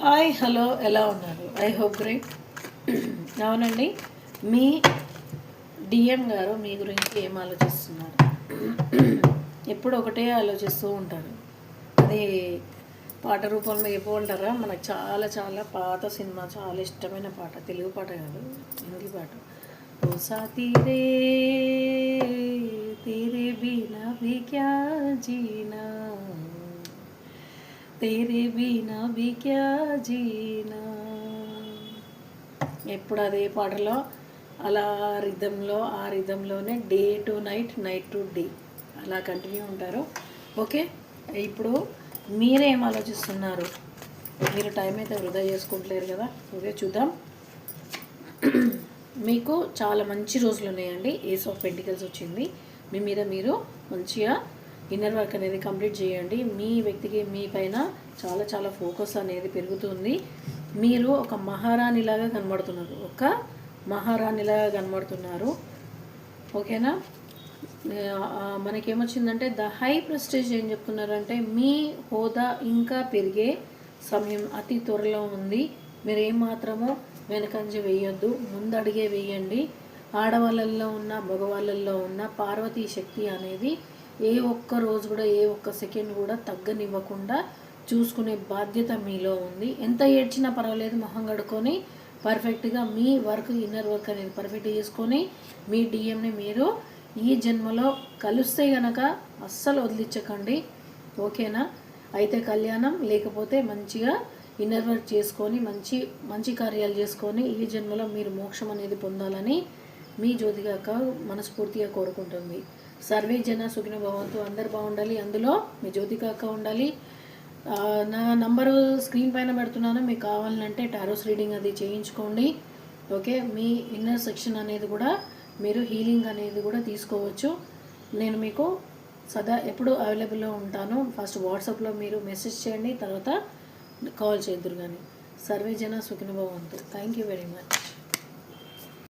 Hi hello ఎలా ఉన్నారు? I hope great. అవునండి, మీ డిఎం గారు మీ గురించి ఏం ఆలోచిస్తున్నారు? ఎప్పుడు ఒకటే ఆలోచిస్తూ ఉంటారు. అది పాట రూపంలో చెప్పుకుంటారా? మనకు చాలా చాలా పాత సినిమా, చాలా ఇష్టమైన పాట, తెలుగు పాట కాదు, హిందీ పాట. ఓ సాతీ రే తేరే బినా భీ క్యా జీనా, तेरे बिना भी क्या జీనా. ఎప్పుడు అదే పాటలో అలా రిధంలో, ఆ రిధంలోనే day to night, night to day అలా కంటిన్యూ ఉంటారు. ఓకే, ఇప్పుడు మీరేం ఆలోచిస్తున్నారు? మీరు టైం అయితే వృధా చేసుకుంటలేరు కదా. ఓకే, చూద్దాం. మీకు చాలా మంచి రోజులు ఉన్నాయండి. ఏస్ ఆఫ్ పెంటికల్స్ వచ్చింది. మీ మీద మీరు మంచిగా ఇన్నర్ వర్క్ అనేది కంప్లీట్ చేయండి. మీ వ్యక్తికి మీ పైన చాలా చాలా ఫోకస్ అనేది పెరుగుతుంది. మీరు ఒక మహారాణిలాగా కనబడుతున్నారు, ఒక మహారాణిలాగా కనబడుతున్నారు. ఓకేనా? మనకేమొచ్చిందంటే ద హై ప్రెస్టేజ్ ఏం చెప్తున్నారంటే మీ హోదా ఇంకా పెరిగే సమయం అతి త్వరలో ఉంది. మీరు ఏమాత్రమో వెనకంజ వేయొద్దు, ముందడిగే వేయండి. ఆడవాళ్ళల్లో ఉన్న, మగవాళ్ళల్లో ఉన్న పార్వతీ శక్తి అనేది ఏ ఒక్క రోజు కూడా, ఏ ఒక్క సెకండ్ కూడా తగ్గనివ్వకుండా చూసుకునే బాధ్యత మీలో ఉంది. ఎంత ఏడ్చినా పర్వాలేదు, మొహం కడుక్కొని పర్ఫెక్ట్గా మీ వర్క్, ఇన్నర్ వర్క్ అనేది పర్ఫెక్ట్ చేసుకొని మీ డిఎంని మీరు ఈ జన్మలో కలిస్తే గనక అస్సలు వదిలించకండి. ఓకేనా? అయితే కళ్యాణం, లేకపోతే మంచిగా ఇన్నర్ వర్క్ చేసుకొని మంచి మంచి కార్యాలు చేసుకొని ఈ జన్మలో మీరు మోక్షం అనేది పొందాలని మీ జ్యోతిక అక్క మనస్ఫూర్తిగా కోరుకుంటుంది. సర్వే జన సుఖినో భవంతు, అందరు బాగుండాలి, అందులో మీ జ్యోతిక అక్క ఉండాలి. నా నంబరు స్క్రీన్ పైన పెడుతున్నాను, మీకు కావాలంటే టారోస్ రీడింగ్ అది చేయించుకోండి. ఓకే, మీ ఇన్నర్ సెక్షన్ అనేది కూడా మీరు హీలింగ్ అనేది కూడా తీసుకోవచ్చు. నేను మీకు సదా ఎప్పుడు అవైలబుల్లో ఉంటాను. ఫస్ట్ వాట్సాప్లో మీరు మెసేజ్ చేయండి, తర్వాత కాల్ చేద్దురు కానీ. సర్వే జన సుఖినో భవంతు. Thank you very much.